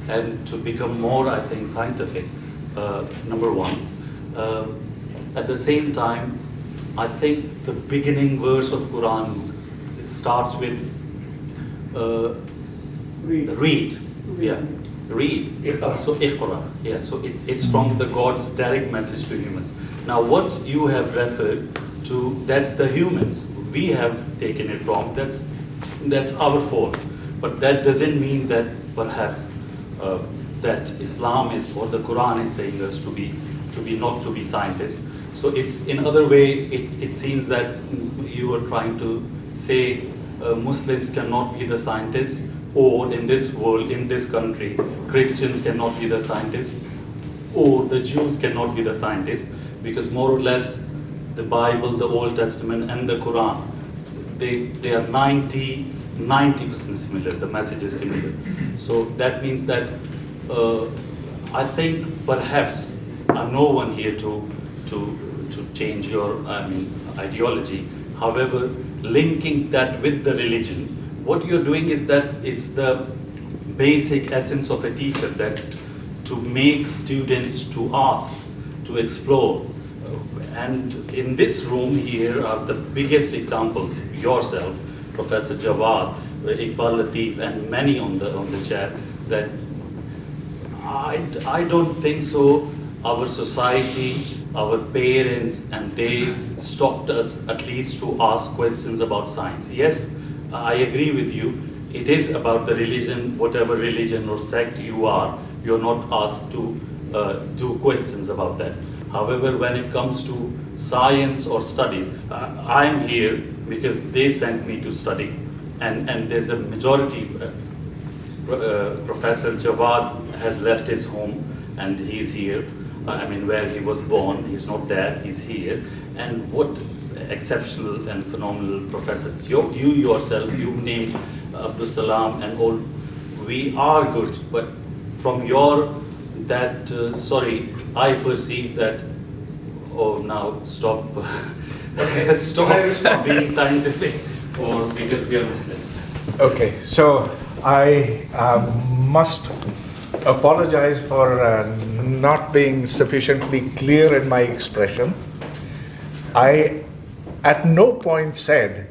and to become more, I think, scientific, number one. At the same time, I think the beginning verse of Quran, it starts with read. Yeah, read. So Iqra. Yeah, so it's from the God's direct message to humans. Now what you have referred to, that's the humans. We have taken it wrong. That's our fault. But that doesn't mean that perhaps that Islam is, or the Quran is saying us to be not to be scientists. So it's in other way. It seems that you are trying to say Muslims cannot be the scientists, or in this world, in this country, Christians cannot be the scientists, or the Jews cannot be the scientists, because more or less the Bible, the Old Testament, and the Quran, they are 90% similar. The message is similar. So that means that I think perhaps I'm no one here to change your ideology. However, linking that with the religion, what you're doing is that it's the basic essence of a teacher, that to make students to ask, to explore. And in this room here are the biggest examples, yourself, Professor Jawad, Iqbal Latif, and many on the chat, that I don't think so. Our society, our parents, and they stopped us at least to ask questions about science. Yes, I agree with you. It is about the religion, whatever religion or sect you are, you're not asked to do questions about that. However, when it comes to science or studies, I'm here because they sent me to study. And there's a majority, Professor Jawad has left his home and he's here. Where he was born, he's not there, he's here. And what exceptional and phenomenal professors. You yourself, you named Abdul Salam and all. We are good, but from your, I perceive that, oh, now stop, stop being scientific, or because we are Muslims. Okay, so I must apologize for not being sufficiently clear in my expression. I at no point said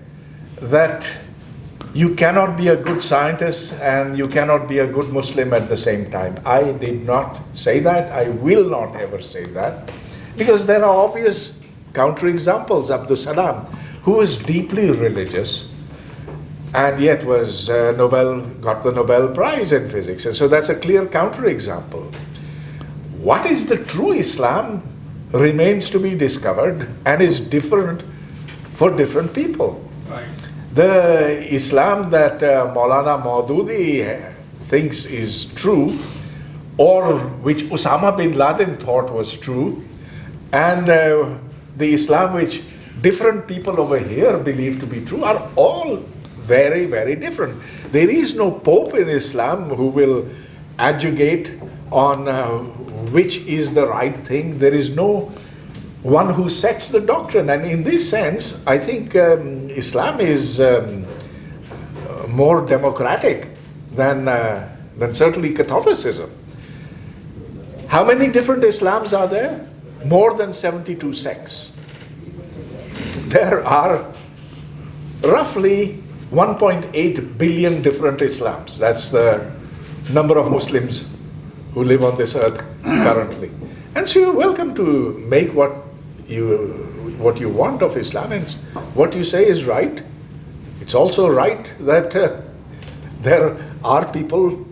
that you cannot be a good scientist and you cannot be a good Muslim at the same time. I did not say that. I will not ever say that, because there are obvious counterexamples. Abdul Salam, who was deeply religious and yet was got the Nobel Prize in physics. And so that's a clear counterexample. What is the true Islam remains to be discovered and is different for different people. Right. The Islam that Maulana Maududi thinks is true or which Osama bin Laden thought was true, and the Islam which different people over here believe to be true are all very, very different. There is no Pope in Islam who will adjugate on which is the right thing. There is no one who sets the doctrine. And in this sense, I think Islam is more democratic than certainly Catholicism. How many different Islams are there? More than 72 sects. There are roughly 1.8 billion different Islams. That's the number of Muslims who live on this earth currently. And so you're welcome to make what you want of Islam, and what you say is right. It's also right that there are people,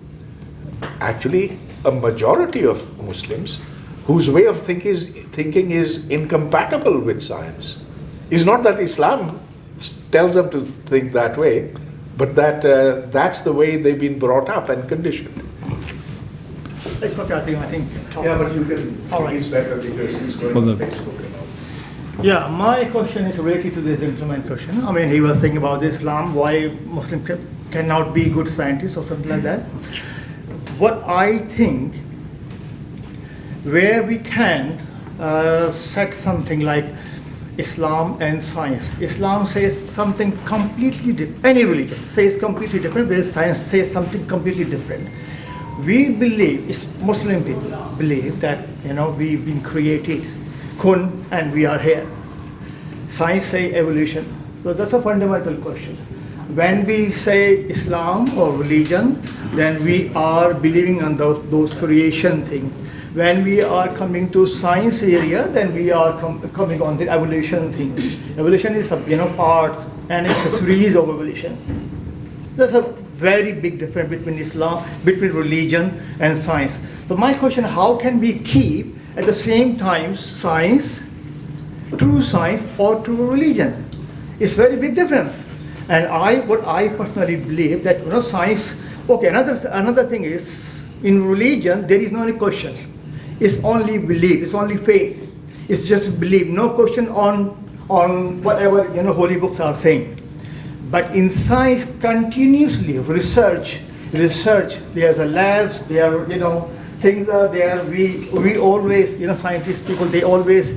actually a majority of Muslims, whose way of thinking is incompatible with science. It's not that Islam tells them to think that way, but that that's the way they've been brought up and conditioned. It's okay, I think. Yeah, but you can. All right. It's better because it's going on Facebook and all. Yeah, my question is related to this gentleman's question. I mean, he was saying about Islam, why Muslims cannot be good scientists or something like that. What I think, where we can set something like Islam and science. Islam says something completely different. Any religion says completely different, whereas science says something completely different. We believe, Muslim people believe that, we've been created, kun, and we are here. Science say evolution. So that's a fundamental question. When we say Islam or religion, then we are believing on those creation things. When we are coming to science area, then we are coming on the evolution thing. Evolution is a part, and it's a series of evolution. There's a very big difference between Islam, between religion and science. So my question: how can we keep at the same time science, true science, or true religion? It's very big difference. And what I personally believe that science. Okay, another thing is, in religion there is no any question. It's only belief. It's only faith. It's just belief. No question on whatever holy books are saying. But in science, continuously research. There's a labs. There are things are there. We always scientists people, they always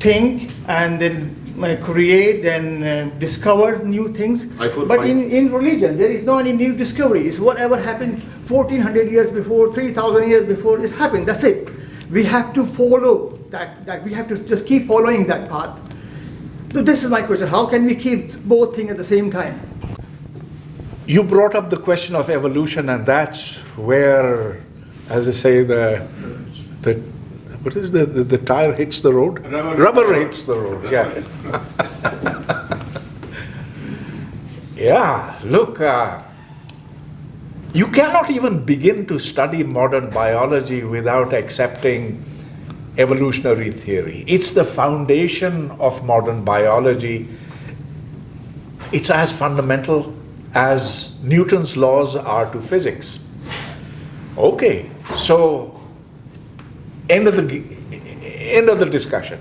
think and then create, then discover new things. But in religion, there is no any new discovery. It's whatever happened 1400 years before, 3000 years before, it happened. That's it. We have to follow that. We have to just keep following that path. So this is my question: how can we keep both things at the same time? You brought up the question of evolution, and that's where, as I say, the tire hits the road? Rubber hits the road, yeah. Yeah, look, you cannot even begin to study modern biology without accepting evolutionary theory. It's the foundation of modern biology. It's as fundamental as Newton's laws are to physics. Okay, so end of the discussion.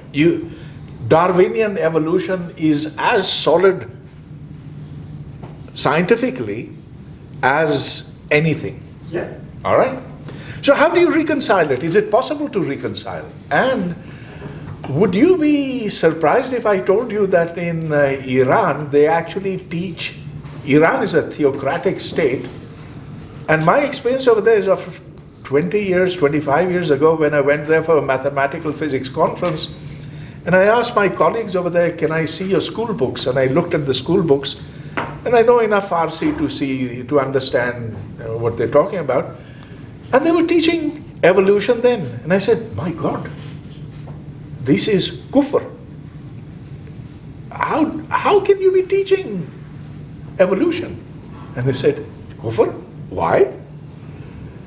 Darwinian evolution is as solid scientifically as anything. Yeah. All right? So how do you reconcile it? Is it possible to reconcile? And would you be surprised if I told you that in Iran, they actually teach, Iran is a theocratic state, and my experience over there is of 20 years, 25 years ago when I went there for a mathematical physics conference, and I asked my colleagues over there, can I see your school books? And I looked at the school books, and I know enough Farsi to understand what they're talking about. And they were teaching evolution then. And I said, my God, this is kufr. How can you be teaching evolution? And they said, kufr? Why?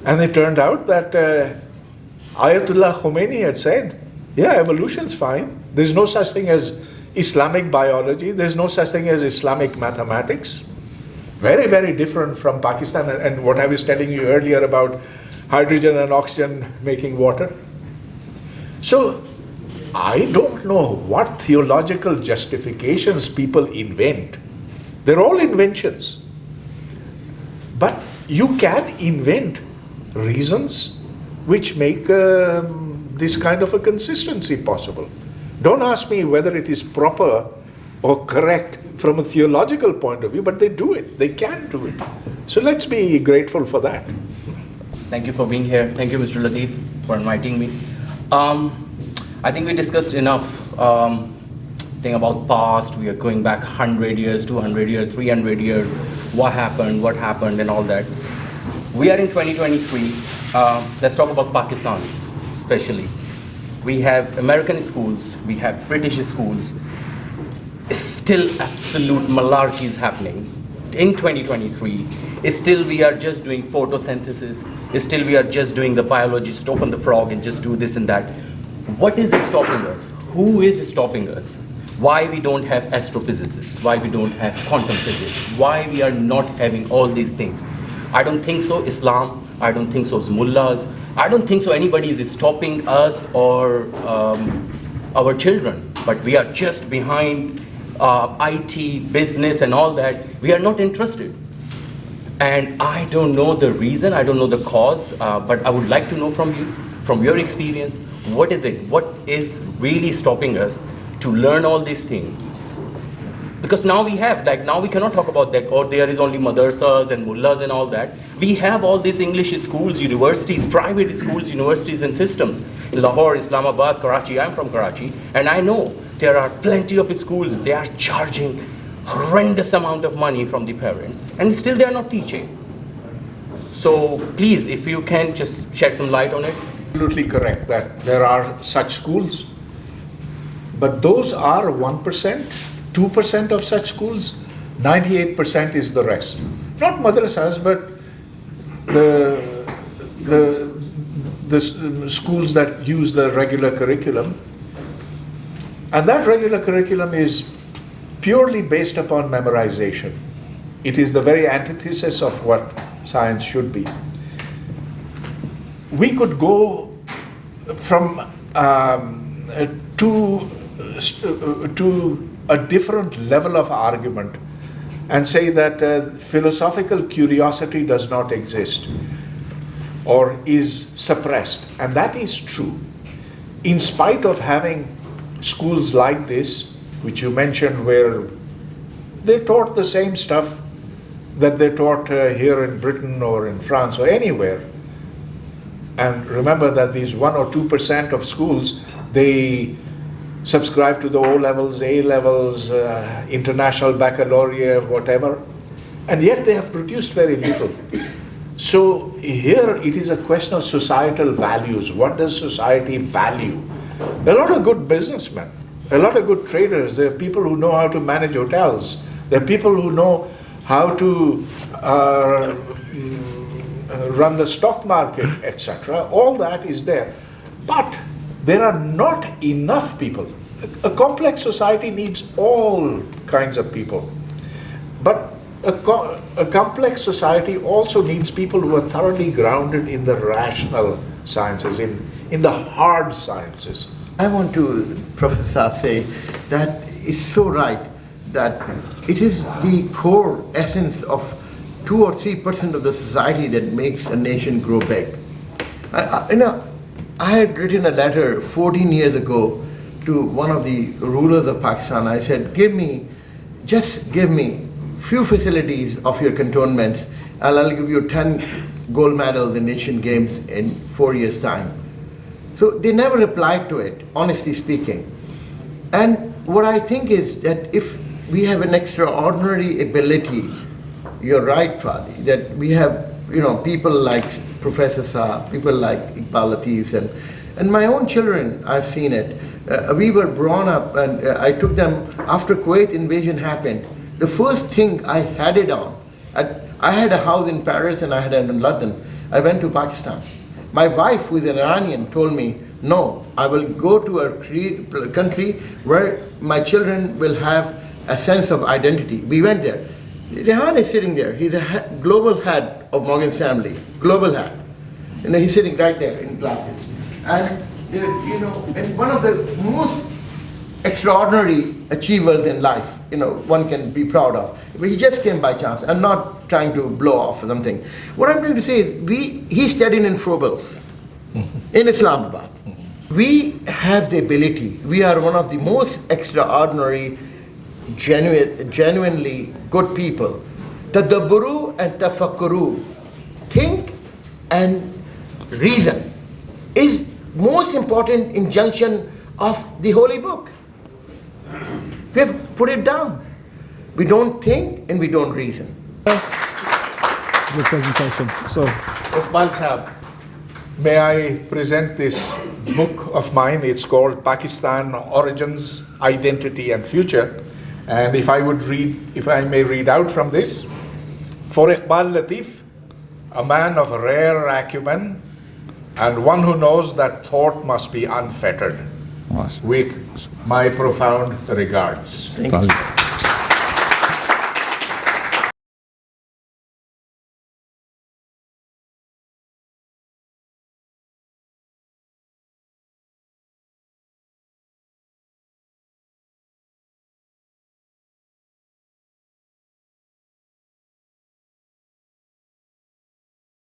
And it turned out that Ayatollah Khomeini had said, yeah, evolution's fine. There's no such thing as Islamic biology. There's no such thing as Islamic mathematics. Very, very different from Pakistan. And what I was telling you earlier about hydrogen and oxygen making water. So I don't know what theological justifications people invent. They're all inventions. But you can invent reasons which make this kind of a consistency possible. Don't ask me whether it is proper or correct from a theological point of view, but they do it. They can do it. So let's be grateful for that. Thank you for being here. Thank you, Mr. Latif, for inviting me. I think we discussed enough thing about past. We are going back 100 years, 200 years, 300 years. What happened, and all that. We are in 2023. Let's talk about Pakistanis, especially. We have American schools, we have British schools. Still absolute malarkey is happening in 2023. Still we are just doing photosynthesis. Still we are just doing the biology, just open the frog and just do this and that. What is stopping us? Who is stopping us? Why we don't have astrophysicists? Why we don't have quantum physics? Why we are not having all these things? I don't think so Islam, I don't think so mullahs, I don't think so anybody is stopping us or our children, but we are just behind IT, business and all that. We are not interested. And I don't know the reason, I don't know the cause, but I would like to know from you, from your experience, what is it? What is really stopping us to learn all these things? Because now we have, like now we cannot talk about that, or there is only madrasas and mullahs and all that. We have all these English schools, universities, private schools, universities and systems. Lahore, Islamabad, Karachi, I'm from Karachi, and I know there are plenty of schools, they are charging horrendous amount of money from the parents, and still they are not teaching. So please, if you can just shed some light on it. Absolutely correct that there are such schools, but those are 1%, 2% of such schools. 98% is the rest. Not madrasas, but the schools that use the regular curriculum. And that regular curriculum is purely based upon memorization. It is the very antithesis of what science should be. We could go from to a different level of argument and say that philosophical curiosity does not exist or is suppressed. And that is true. In spite of having schools like this, which you mentioned, where they taught the same stuff that they taught here in Britain or in France or anywhere. And remember that these 1 or 2% of schools, they subscribe to the O levels, A levels, international baccalaureate, whatever, and yet they have produced very little. So here it is a question of societal values. What does society value? There are a lot of good businessmen, a lot of good traders. There are people who know how to manage hotels. There are people who know how to run the stock market, etc. All that is there. But there are not enough people. A complex society needs all kinds of people. But a complex society also needs people who are thoroughly grounded in the rational sciences, in the hard sciences. I want to, Professor Saab, say that it's so right that it is the core essence of 2 or 3% of the society that makes a nation grow big. I had written a letter 14 years ago to one of the rulers of Pakistan. I said, just give me few facilities of your cantonments and I'll give you 10 gold medals in Asian Games in 4 years' time. So they never replied to it, honestly speaking. And what I think is that if we have an extraordinary ability, you're right, Fadi, that we have people like Professor Saab, people like Iqbal Latif, and my own children, I've seen it. We were brought up, and I took them, after Kuwait invasion happened, the first thing I had it on, I had a house in Paris and I had it in London. I went to Pakistan. My wife, who is an Iranian, told me, no, I will go to a country where my children will have a sense of identity. We went there. Rehan is sitting there. He's a global head of Morgan Stanley, global head. You know, he's sitting right there in glasses. And, you know, and one of the most extraordinary achievers in life, you know, one can be proud of. But he just came by chance. I'm not trying to blow off something. What I'm trying to say is, he studied in fulfils in Islamabad. We have the ability, we are one of the most extraordinary, genuinely good people. Tadabburu and tafakkuru, think and reason, is most important injunction of the holy book. We have put it down. We don't think and we don't reason. Good presentation. So, Iqbal Sahab, may I present this book of mine? It's called Pakistan, Origins, Identity and Future. And if I may read out from this. For Iqbal Latif, a man of rare acumen and one who knows that thought must be unfettered, with my profound regards. Thank you.